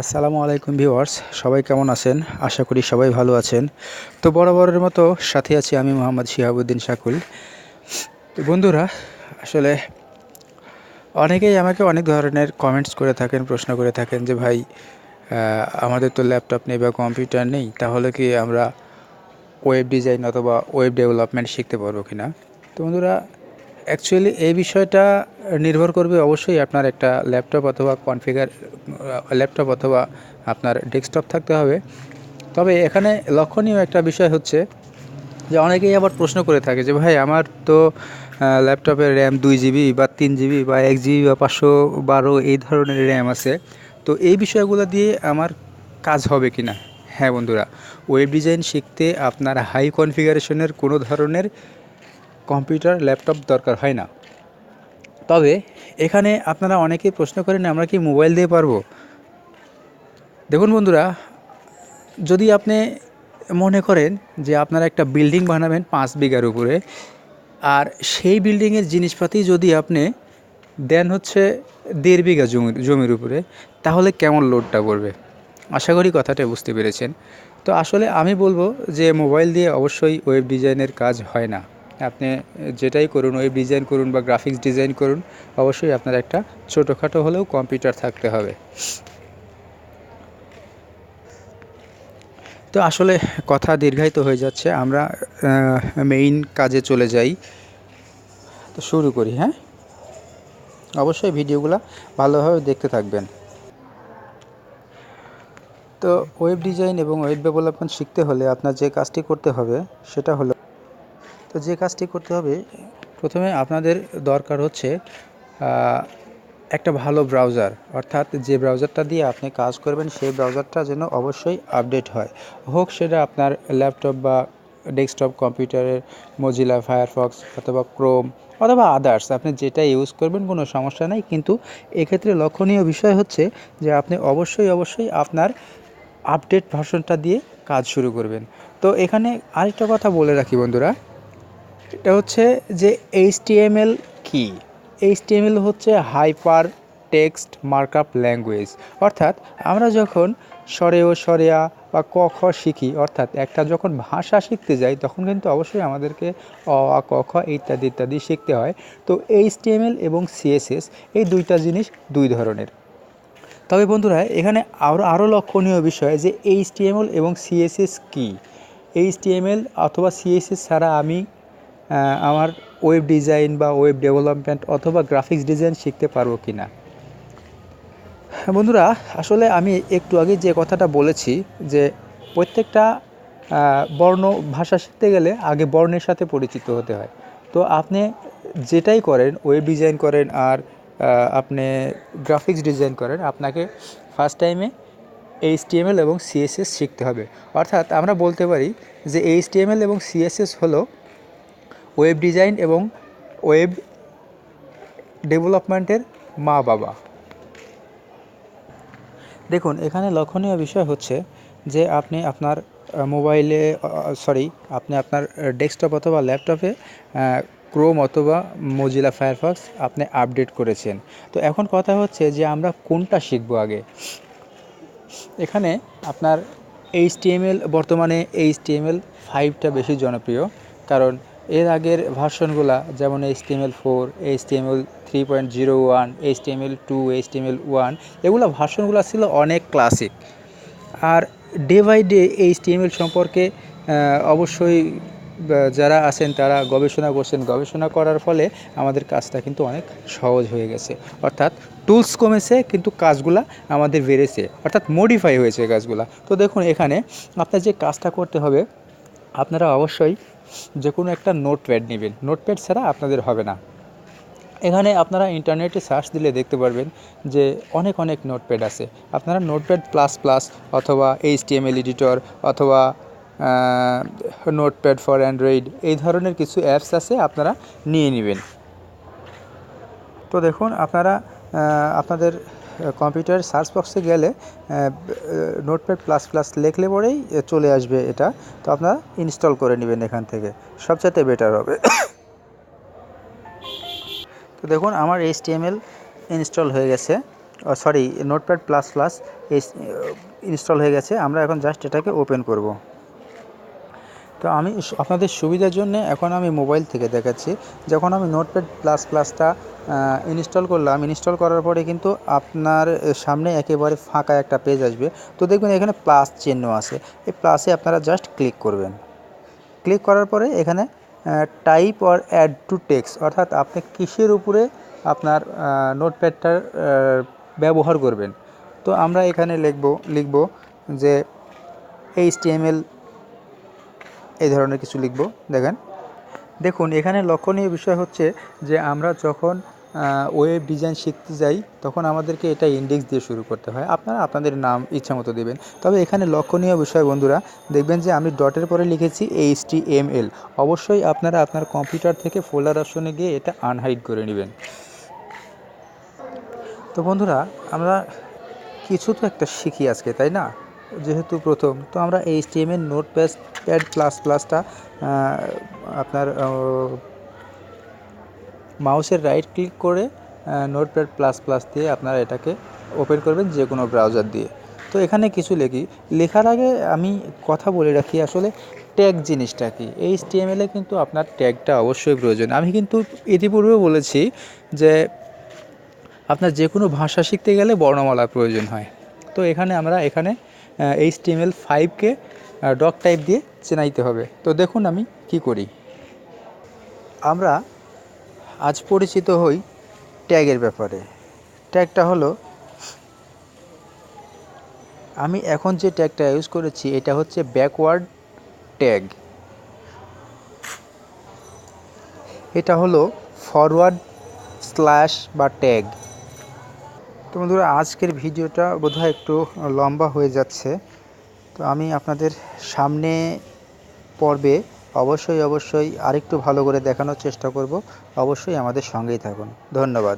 আসসালামু আলাইকুম ভিউয়ার্স, সবাই কেমন আছেন? আশা করি সবাই ভালো আছেন। তো বরাবরের মতো সাথে আছি আমি মোহাম্মদ শিহাবুদ্দিন শাকুল। তো বন্ধুরা, আসলে অনেকেই আমাকে অনেক ধরনের কমেন্টস করে থাকেন, প্রশ্ন করে থাকেন যে ভাই আমাদের তো ল্যাপটপ নেই বা কম্পিউটার নেই, তাহলে কি আমরা ওয়েব ডিজাইন অথবা ওয়েব ডেভেলপমেন্ট শিখতে পারবো কি না? তো বন্ধুরা, অ্যাকচুয়ালি এই বিষয়টা নির্ভর করবে অবশ্যই আপনার একটা ল্যাপটপ অথবা আপনার ডেস্কটপ থাকতে হবে। তবে এখানে লক্ষণীয় একটা বিষয় হচ্ছে যে অনেকেই আবার প্রশ্ন করে থাকে যে ভাই আমার তো ল্যাপটপের র্যাম 2 জিবি বা 3 জিবি বা 1 জিবি বা 512 এই ধরনের র্যাম আছে, তো এই বিষয়গুলো দিয়ে আমার কাজ হবে কি না? হ্যাঁ বন্ধুরা, ওয়েব ডিজাইন শিখতে আপনার হাই কনফিগারেশনের কোনো ধরনের কম্পিউটার ল্যাপটপ দরকার হয় না। তবে এখানে আপনারা অনেকেই প্রশ্ন করেন আমরা কি মোবাইল দিয়ে পারবো? দেখুন বন্ধুরা, যদি আপনি মনে করেন যে আপনারা একটা বিল্ডিং বানাবেন 5 বিঘার উপরে, আর সেই বিল্ডিংয়ের জিনিসপাতি যদি আপনি দেন হচ্ছে 1.5 বিঘা জমির উপরে, তাহলে কেমন লোডটা পড়বে? আশা করি কথাটা বুঝতে পেরেছেন। তো আসলে আমি বলবো যে মোবাইল দিয়ে অবশ্যই ওয়েব ডিজাইনের কাজ হয় না। আপনি যেটাই করুন, ওয়েব ডিজাইন করুন বা গ্রাফিক্স ডিজাইন করুন, অবশ্যই আপনার একটা ছোটোখাটো হলেও কম্পিউটার থাকতে হবে। তো আসলে কথা দীর্ঘায়িত হয়ে যাচ্ছে, আমরা মেইন কাজে চলে যাই। তো শুরু করি, হ্যাঁ? অবশ্যই ভিডিওগুলো ভালোভাবে দেখতে থাকবেন। তো ওয়েব ডিজাইন এবং ওয়েব ডেভেলপমেন্ট শিখতে হলে আপনার যে কাজটি করতে হবে সেটা হলো, প্রথমে আপনাদের দরকার হচ্ছে একটা ভালো ব্রাউজার, অর্থাৎ যে ব্রাউজারটা দিয়ে আপনি কাজ করবেন সেই ব্রাউজারটা যেন অবশ্যই আপডেট হয়, হোক সেটা আপনার ল্যাপটপ বা ডেস্কটপ কম্পিউটারের মজিলা ফায়ারফক্স অথবা ক্রোম অথবা আদার্স, আপনি যেটা ইউজ করবেন কোনো সমস্যা নেই। কিন্তু এক্ষেত্রে লক্ষণীয় বিষয় হচ্ছে যে আপনি অবশ্যই আপনার আপডেট ভার্সনটা দিয়ে কাজ শুরু করবেন। তো এখানে আরেকটা কথা বলে রাখি বন্ধুরা, এটা হচ্ছে যে HTML কি? HTML হচ্ছে হাইপার টেক্সট মার্কআপ ল্যাঙ্গুয়েজ। অর্থাৎ আমরা যখন সরেয়া বা ক খ শিখি, অর্থাৎ একটা যখন ভাষা শিখতে যাই তখন কিন্তু অবশ্যই আমাদেরকে অ আ ক খ ইত্যাদি শিখতে হয়। তো HTML এবং CSS এই দুইটা জিনিস দুই ধরনের। তবে বন্ধুরা, এখানে আরও লক্ষণীয় বিষয় যে HTML এবং CSS কি? HTML অথবা CSS ছাড়া আমি আমার ওয়েব ডিজাইন বা ওয়েব ডেভেলপমেন্ট অথবা গ্রাফিক্স ডিজাইন শিখতে পারবো কি না? বন্ধুরা, আসলে আমি একটু আগে যে কথাটা বলেছি যে প্রত্যেকটা বর্ণ ভাষা শিখতে গেলে আগে বর্ণের সাথে পরিচিত হতে হয়। তো আপনি যেটাই করেন, ওয়েব ডিজাইন করেন আর আপনি গ্রাফিক্স ডিজাইন করেন, আপনাকে ফার্স্ট টাইমে HTML এবং CSS শিখতে হবে। অর্থাৎ আমরা বলতে পারি যে HTML এবং CSS হলো ওয়েব ডিজাইন এবং ওয়েব ডেভেলপমেন্টের মা বাবা। দেখুন, এখানে লক্ষণীয় বিষয় হচ্ছে যে আপনি আপনার আপনি আপনার ডেস্কটপ অথবা ল্যাপটপে ক্রোম অথবা মজিলা ফায়ারফক্স আপনি আপডেট করেছেন। তো এখন কথা হচ্ছে যে আমরা কোনটা শিখবো আগে? এখানে আপনার বর্তমানে HTML5টা বেশি জনপ্রিয়, কারণ এর আগের ভার্সনগুলা যেমন HTML4, HTML3.01, HTML2, HTML1 এগুলো ভার্সনগুলো ছিল অনেক ক্লাসিক। আর ডে বাই ডে HTML সম্পর্কে অবশ্যই যারা আছেন তারা গবেষণা করার ফলে আমাদের কাজটা কিন্তু অনেক সহজ হয়ে গেছে। অর্থাৎ টুলস কমেছে কিন্তু কাজগুলা আমাদের বেড়েছে, অর্থাৎ মডিফাই হয়েছে কাজগুলা। তো দেখুন, এখানে আপনার যে কাজটা করতে হবে, আপনারা অবশ্যই যে কোনো একটা নোটপ্যাড নেবেন। নোটপ্যাড ছাড়া আপনাদের হবে না। এখানে আপনারা ইন্টারনেটে সার্চ দিলে দেখতে পারবেন যে অনেক নোটপ্যাড আছে। আপনারা নোটপ্যাড প্লাস প্লাস অথবা HTML এডিটর অথবা নোটপ্যাড ফর অ্যান্ড্রয়েড এই ধরনের কিছু অ্যাপস আছে, আপনারা নিয়ে নেবেন। তো দেখুন, আপনারা আপনাদের কম্পিউটারের সার্চ বক্সে গেলে নোটপ্যাড প্লাস প্লাস লিখলে পরেই চলে আসবে এটা। তো আপনারা ইনস্টল করে নেবেন এখান থেকে, সবচেয়ে বেটার হবে। তো দেখুন, আমার HTML ইনস্টল হয়ে গেছে। Sorry notepad plus plus install হয়ে গেছে। আমরা এখন জাস্ট এটাকে ওপেন করব। তো আমি আপনাদের সুবিধার জন্য এখন আমি মোবাইল থেকে দেখাচ্ছি। যখন আমি নোটপ্যাড প্লাস প্লাসটা ইনস্টল করলাম, ইনস্টল করার পরে কিন্তু আপনার সামনে একেবারে ফাঁকা একটা পেজ আসবে। তো দেখবেন এখানে প্লাস চিহ্ন আছে, এই প্লাসে আপনারা জাস্ট ক্লিক করবেন। ক্লিক করার পরে এখানে type or add to text, অর্থাৎ আপনি কিসের উপরে আপনার নোটপ্যাডটার ব্যবহার করবেন। তো আমরা এখানে লিখব যে HTML এই ধরনের কিছু লিখব। দেখুন এখানে লক্ষণীয় বিষয় হচ্ছে যে আমরা যখন ওয়েব ডিজাইন শিখতে যাই তখন আমাদেরকে এটা ইন্ডেক্স দিয়ে শুরু করতে হয়। আপনারা আপনাদের নাম ইচ্ছা মতো দেবেন। তবে এখানে লক্ষণীয় বিষয় বন্ধুরা, দেখবেন যে আমি ডটের পরে লিখেছি HTML। অবশ্যই আপনারা আপনার কম্পিউটার থেকে ফোল্ডার অপশনে গিয়ে এটা আনহাইড করে নেবেন। তো বন্ধুরা, আমরা কিছু তো একটা শিখি আজকে, তাই না? যেহেতু প্রথম, তো আমরা HTML নোটপ্যাড প্লাস প্লাসটা আপনার মাউসের রাইট ক্লিক করে নোটপ্যাড প্লাস প্লাস দিয়ে আপনারা এটাকে ওপেন করবেন যে কোনো ব্রাউজার দিয়ে। তো এখানে কিছু লেখার আগে আমি কথা বলে রাখি, আসলে ট্যাগ জিনিসটা কি। HTML-এ কিন্তু আপনার ট্যাগটা অবশ্যই প্রয়োজন। আমি কিন্তু ইতিপূর্বে বলেছি যে আপনার যে কোনো ভাষা শিখতে গেলে বর্ণমালার প্রয়োজন হয়। তো আমরা এখানে HTML5-কে ডক টাইপ দিয়ে চেনাইতে হবে। তো দেখুন আমি কি করি। আমরা আজ পরিচিত হই ট্যাগের ব্যাপারে। ট্যাগটা হলো, আমি এখন যে ট্যাগটা ইউজ করেছি এটা হচ্ছে ব্যাকওয়ার্ড ট্যাগ। এটা হলো ফরওয়ার্ড স্ল্যাশ বা ট্যাগ। তো বন্ধুরা, আজকের ভিডিওটা বোধহয় একটু লম্বা হয়ে যাচ্ছে। তো আমি আপনাদের সামনে পর্বে অবশ্যই আরেকটু ভালো করে দেখানোর চেষ্টা করব। অবশ্যই আমাদের সঙ্গেই থাকুন। ধন্যবাদ।